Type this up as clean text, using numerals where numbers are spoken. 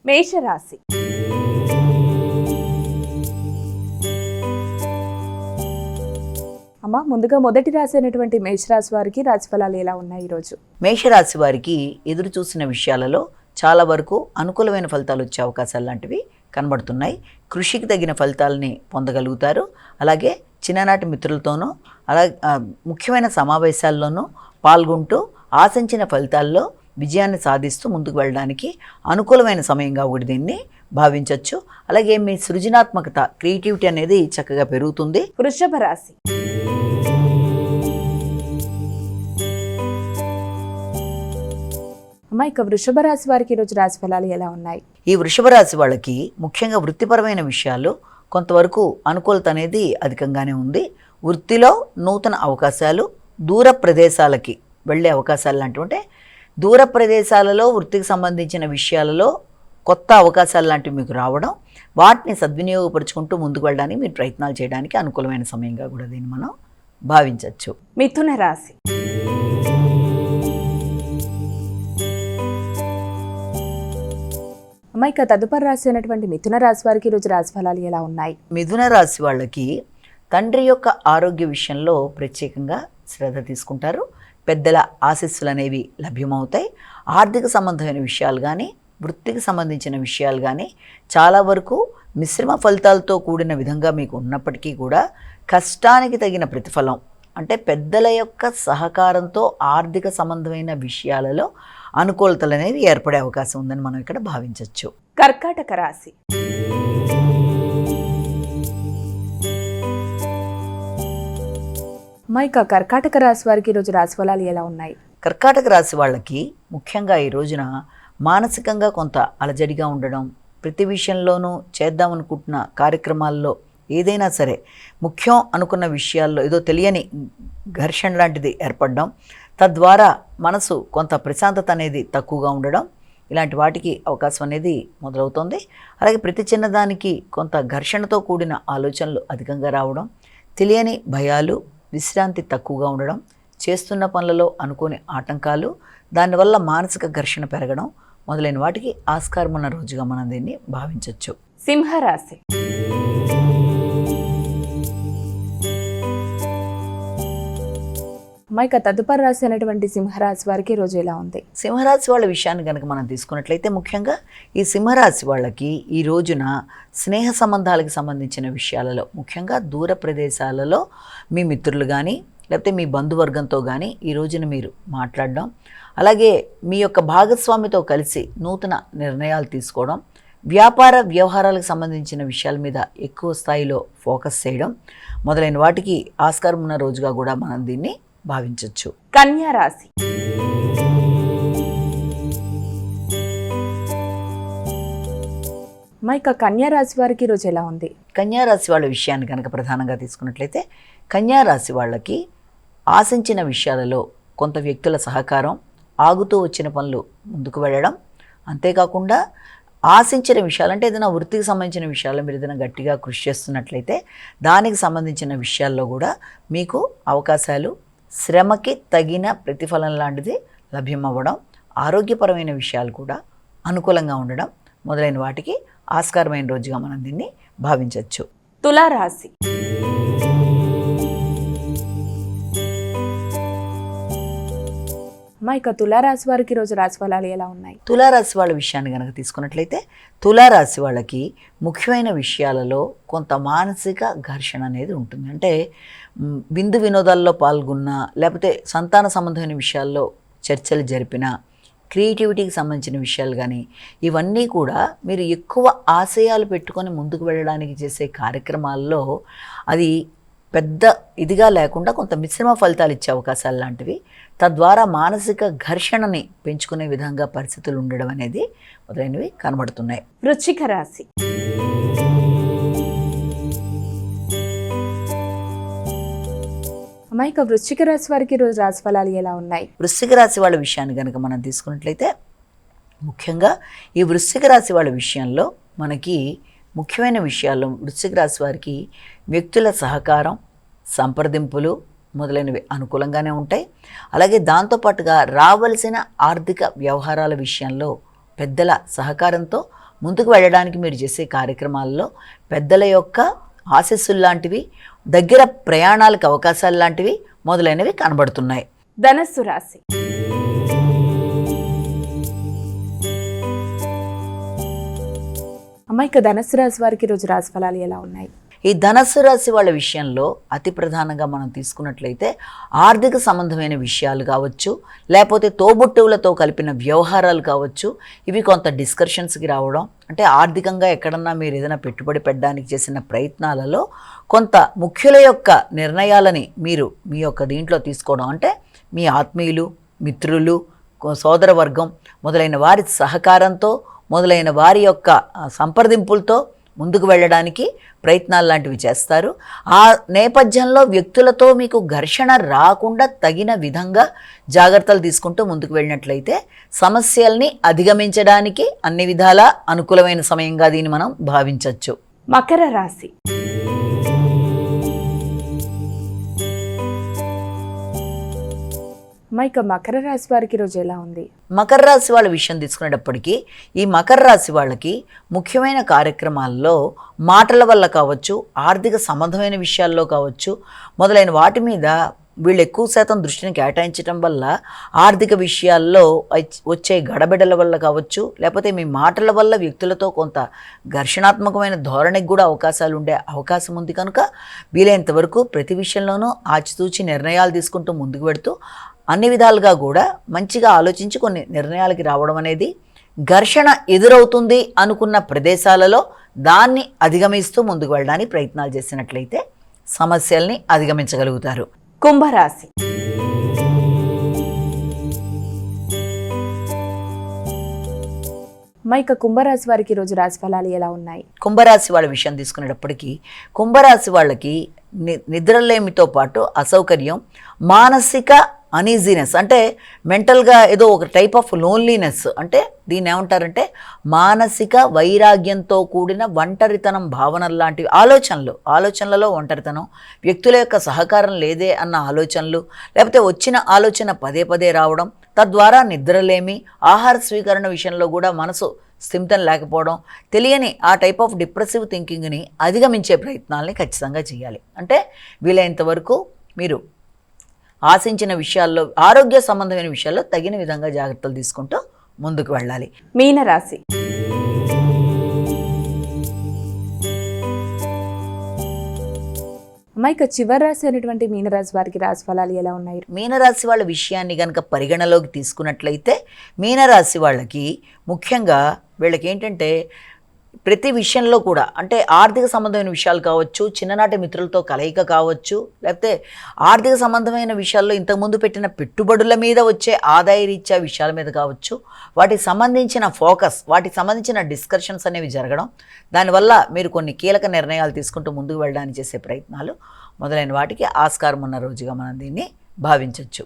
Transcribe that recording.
మేషరాశి. అమ్మ, ముందుగా మొదటి రాశి అయినటువంటి మేషరాశి వారికి రాశిఫలాలు ఎలా ఉన్నాయి ఈరోజు? మేషరాశి వారికి ఎదురు చూసిన విషయాలలో చాలా వరకు అనుకూలమైన ఫలితాలు వచ్చే అవకాశాలు లాంటివి కనబడుతున్నాయి. కృషికి తగిన ఫలితాలని పొందగలుగుతారు. అలాగే చిన్ననాటి మిత్రులతోనూ అలాగే ముఖ్యమైన సమావేశాల్లోనూ పాల్గొంటూ ఆశించిన ఫలితాల్లో విజయాన్ని సాధిస్తూ ముందుకు వెళ్ళడానికి అనుకూలమైన సమయంగా ఒకటి దీన్ని భావించవచ్చు. అలాగే మీ సృజనాత్మకత, క్రియేటివిటీ అనేది చక్కగా పెరుగుతుంది. వృషభ రాశి. అమ్మ, ఇక వృషభ రాశి వారికి ఈరోజు రాశి ఫలాలు ఎలా ఉన్నాయి? ఈ వృషభ రాశి వాళ్ళకి ముఖ్యంగా వృత్తిపరమైన విషయాలు కొంతవరకు అనుకూలత అనేది అధికంగానే ఉంది. వృత్తిలో నూతన అవకాశాలు, దూర ప్రదేశాలకి వెళ్ళే అవకాశాలు లాంటివి ఉంటే దూర ప్రదేశాలలో వృత్తికి సంబంధించిన విషయాలలో కొత్త అవకాశాలు లాంటివి మీకు రావడం, వాటిని సద్వినియోగపరుచుకుంటూ ముందుకు వెళ్ళడానికి మీరు ప్రయత్నాలు చేయడానికి అనుకూలమైన సమయంగా కూడా దీన్ని మనం భావించవచ్చు. మిథున రాశి. అమ్మ, ఇక తదుపరి రాశి అయినటువంటి మిథున రాశి వారికి ఈరోజు రాశి ఫలాలు ఎలా ఉన్నాయి? మిథున రాశి వాళ్ళకి తండ్రి యొక్క ఆరోగ్య విషయంలో ప్రత్యేకంగా శ్రద్ధ తీసుకుంటారు. పెద్దల ఆశీస్సులు అనేవి లభ్యమవుతాయి. ఆర్థిక సంబంధమైన విషయాలు కానీ, వృత్తికి సంబంధించిన విషయాలు కానీ చాలా వరకు మిశ్రమ ఫలితాలతో కూడిన విధంగా మీకు ఉన్నప్పటికీ కూడా కష్టానికి తగిన ప్రతిఫలం అంటే పెద్దల యొక్క సహకారంతో ఆర్థిక సంబంధమైన విషయాలలో అనుకూలతలు అనేవి ఏర్పడే అవకాశం ఉందని మనం ఇక్కడ భావించవచ్చు. కర్కాటక రాశి. అమ్మ, ఇక కర్కాటక రాశి వారికి ఈరోజు రాశి ఫలాలు ఎలా ఉన్నాయి? కర్కాటక రాశి వాళ్ళకి ముఖ్యంగా ఈ రోజున మానసికంగా కొంత అలజడిగా ఉండడం, ప్రతి విషయంలోనూ చేద్దామనుకుంటున్న కార్యక్రమాల్లో ఏదైనా సరే ముఖ్యం అనుకున్న విషయాల్లో ఏదో తెలియని ఘర్షణ లాంటిది ఏర్పడడం, తద్వారా మనసు కొంత ప్రశాంతత అనేది తక్కువగా ఉండడం, ఇలాంటి వాటికి అవకాశం అనేది మొదలవుతుంది. అలాగే ప్రతి చిన్నదానికి కొంత ఘర్షణతో కూడిన ఆలోచనలు అధికంగా రావడం, తెలియని భయాలు, విశ్రాంతి తక్కువగా ఉండడం, చేస్తున్న పనులలో అనుకోని ఆటంకాలు, దానివల్ల మానసిక ఘర్షణ పెరగడం మొదలైన వాటికి ఆస్కారం ఉన్న రోజుగా మనం దీన్ని భావించవచ్చు. సింహరాశి. అమ్మ, ఇక తదుపరి రాశి అయినటువంటి సింహరాశి వారికి రోజు ఎలా ఉంది? సింహరాశి వాళ్ళ విషయాన్ని కనుక మనం తీసుకున్నట్లయితే ముఖ్యంగా ఈ సింహరాశి వాళ్ళకి ఈ రోజున స్నేహ సంబంధాలకు సంబంధించిన విషయాలలో ముఖ్యంగా దూర ప్రదేశాలలో మీ మిత్రులు కానీ లేకపోతే మీ బంధువర్గంతో కానీ ఈ రోజున మీరు మాట్లాడడం, అలాగే మీ యొక్క భాగస్వామితో కలిసి నూతన నిర్ణయాలు తీసుకోవడం, వ్యాపార వ్యవహారాలకు సంబంధించిన విషయాల మీద ఎక్కువ స్థాయిలో ఫోకస్ చేయడం మొదలైన వాటికి ఆస్కారం ఉన్న రోజుగా కూడా మనం దీన్ని భావించవచ్చు. కన్యా రాశి. అమ్మ, ఇక కన్యా రాశి వారికి రోజు ఎలా ఉంది? కన్యా రాశి వాళ్ళ విషయాన్ని కనుక ప్రధానంగా తీసుకున్నట్లయితే కన్యా రాశి వాళ్ళకి ఆశించిన విషయాలలో కొంత వ్యక్తుల సహకారం, ఆగుతూ వచ్చిన పనులు ముందుకు వెళ్ళడం, అంతేకాకుండా ఆశించిన విషయాలు అంటే ఏదైనా వృత్తికి సంబంధించిన విషయాల్లో మీరు ఏదైనా గట్టిగా కృషి చేస్తున్నట్లయితే దానికి సంబంధించిన విషయాల్లో కూడా మీకు అవకాశాలు, శ్రమకి తగిన ప్రతిఫలం లాంటిది లభ్యమవ్వడం, ఆరోగ్యపరమైన విషయాలు కూడా అనుకూలంగా ఉండడం మొదలైన వాటికి ఆస్కారమైన రోజుగా మనం దీన్ని భావించవచ్చు. తులారాశి. అమ్మ, ఇక తులారాశి వారికి రోజు రాశి ఫలాలు ఎలా ఉన్నాయి? తులారాశి వాళ్ళ విషయాన్ని కనుక తీసుకున్నట్లయితే తులారాశి వాళ్ళకి ముఖ్యమైన విషయాలలో కొంత మానసిక ఘర్షణ అనేది ఉంటుంది. అంటే విందు వినోదాల్లో పాల్గొన్నా లేకపోతే సంతాన సంబంధమైన విషయాల్లో చర్చలు జరిపినా, క్రియేటివిటీకి సంబంధించిన విషయాలు కానీ ఇవన్నీ కూడా మీరు ఎక్కువ ఆశయాలు పెట్టుకొని ముందుకు వెళ్ళడానికి చేసే కార్యక్రమాల్లో అది పెద్ద ఇదిగా లేకుండా కొంత మిశ్రమ ఫలితాలు ఇచ్చే అవకాశాలు లాంటివి, తద్వారా మానసిక ఘర్షణని పెంచుకునే విధంగా పరిస్థితులు ఉండడం అనేది మొదలైనవి కనబడుతున్నాయి. వృశ్చిక రాశి. అమ్మ, ఇక వృశ్చిక రాశి వారికి రోజు రాశి ఫలాలు ఎలా ఉన్నాయి? వృశ్చిక రాశి వాళ్ళ విషయాన్ని కనుక మనం తీసుకున్నట్లయితే ముఖ్యంగా ఈ వృశ్చిక రాశి వాళ్ళ విషయంలో మనకి ముఖ్యమైన విషయాల్లో వృశ్చిక రాశి వారికి వ్యక్తుల సహకారం, సంప్రదింపులు మొదలైనవి అనుకూలంగానే ఉంటాయి. అలాగే దాంతోపాటుగా రావలసిన ఆర్థిక వ్యవహారాల విషయంలో పెద్దల సహకారంతో ముందుకు వెళ్ళడానికి మీరు చేసే కార్యక్రమాల్లో పెద్దల యొక్క ఆశీస్సులు లాంటివి, దగ్గర ప్రయాణాలకు అవకాశాలు లాంటివి మొదలైనవి కనబడుతున్నాయి. ధనస్సు రాశి. అమ్మ, ఇక ధనస్సు రాశి వారికి ఈరోజు రాశి ఫలాలు ఎలా ఉన్నాయి? ఈ ధనస్సు రాశి వాళ్ళ విషయంలో అతి ప్రధానంగా మనం తీసుకున్నట్లయితే ఆర్థిక సంబంధమైన విషయాలు కావచ్చు, లేకపోతే తోబుట్టువులతో కలిపిన వ్యవహారాలు కావచ్చు, ఇవి కొంత డిస్కషన్స్కి రావడం. అంటే ఆర్థికంగా ఎక్కడన్నా మీరు ఏదైనా పెట్టుబడి పెట్టడానికి చేసిన ప్రయత్నాలలో కొంత ముఖ్యుల యొక్క నిర్ణయాలని మీరు మీ యొక్క దీంట్లో తీసుకోవడం, అంటే మీ ఆత్మీయులు, మిత్రులు, సోదర వర్గం మొదలైన వారి సహకారంతో, మొదలైన వారి యొక్క సంప్రదింపులతో ముందుకు వెళ్ళడానికి ప్రయత్నాలు లాంటివి చేస్తారు. ఆ నేపథ్యంలో వ్యక్తులతో మీకు ఘర్షణ రాకుండా తగిన విధంగా జాగ్రత్తలు తీసుకుంటూ ముందుకు వెళ్ళినట్లయితే సమస్యల్ని అధిగమించడానికి అన్ని విధాలా అనుకూలమైన సమయంగా దీన్ని మనం భావించవచ్చు. మకర రాశి. అమ్మ, ఇక మకర రాశి వారికి ఈరోజు ఎలా ఉంది? మకర రాశి వాళ్ళ విషయం తీసుకునేటప్పటికీ ఈ మకర రాశి వాళ్ళకి ముఖ్యమైన కార్యక్రమాల్లో మాటల వల్ల కావచ్చు, ఆర్థిక సంబంధమైన విషయాల్లో కావచ్చు, మొదలైన వాటి మీద వీళ్ళు ఎక్కువ శాతం దృష్టిని కేటాయించడం వల్ల ఆర్థిక విషయాల్లో వచ్చే గడబిడల వల్ల కావచ్చు, లేకపోతే మీ మాటల వల్ల వ్యక్తులతో కొంత ఘర్షణాత్మకమైన ధోరణికి కూడా అవకాశాలు ఉండే అవకాశం ఉంది. కనుక వీలైనంత వరకు ప్రతి విషయంలోనూ ఆచితూచి నిర్ణయాలు తీసుకుంటూ ముందుకు పెడుతూ అన్ని విధాలుగా కూడా మంచిగా ఆలోచించి కొన్ని నిర్ణయాలకి రావడం అనేది, ఘర్షణ ఎదురవుతుంది అనుకున్న ప్రదేశాలలో దాన్ని అధిగమిస్తూ ముందుకు వెళ్ళడానికి ప్రయత్నాలు చేసినట్లయితే సమస్యల్ని అధిగమించగలుగుతారు. కుంభరాశి. ఇక కుంభరాశి వారికి ఈరోజు రాశి ఫలాలు ఎలా ఉన్నాయి? కుంభరాశి వాళ్ళ విషయం తీసుకునేటప్పటికీ కుంభరాశి వాళ్ళకి నిద్రలేమితో పాటు అసౌకర్యం, మానసిక అనీజీనెస్, అంటే మెంటల్గా ఏదో ఒక టైప్ ఆఫ్ లోన్లీనెస్, అంటే దీన్ని ఏమంటారంటే మానసిక వైరాగ్యంతో కూడిన ఒంటరితనం భావనలు లాంటివి, ఆలోచనలలో ఒంటరితనం, వ్యక్తుల యొక్క సహకారం లేదే అన్న ఆలోచనలు, లేకపోతే వచ్చిన ఆలోచన పదే పదే రావడం, తద్వారా నిద్రలేమి, ఆహార స్వీకరణ విషయంలో కూడా మనసు స్థిమితం లేకపోవడం, తెలియని ఆ టైప్ ఆఫ్ డిప్రెసివ్ థింకింగ్ని అధిగమించే ప్రయత్నాలని ఖచ్చితంగా చేయాలి. అంటే వీలైనంత వరకు మీరు ఆశించిన విషయాల్లో, ఆరోగ్య సంబంధమైన విషయాల్లో తగిన విధంగా జాగ్రత్తలు తీసుకుంటూ ముందుకు వెళ్ళాలి. మీనరాశి. ఇక చివరి రాశి అనేటువంటి మీనరాశి వారికి రాశి ఫలాలు ఎలా ఉన్నాయి? మీనరాశి వాళ్ళ విషయాన్ని కనుక పరిగణలోకి తీసుకున్నట్లయితే మీనరాశి వాళ్ళకి ముఖ్యంగా వీళ్ళకి ఏంటంటే ప్రతి విషయంలో కూడా, అంటే ఆర్థిక సంబంధమైన విషయాలు కావచ్చు, చిన్ననాటి మిత్రులతో కలయిక కావచ్చు, లేకపోతే ఆర్థిక సంబంధమైన విషయాల్లో ఇంతకుముందు పెట్టిన పెట్టుబడుల మీద వచ్చే ఆదాయ రీత్యా విషయాల మీద కావచ్చు, వాటికి సంబంధించిన ఫోకస్, వాటికి సంబంధించిన డిస్కషన్స్ అనేవి జరగడం, దానివల్ల మీరు కొన్ని కీలక నిర్ణయాలు తీసుకుంటూ ముందుకు వెళ్ళడానికి చేసే ప్రయత్నాలు మొదలైన వాటికి ఆస్కారం ఉన్న రోజుగా మనం దీన్ని భావించవచ్చు.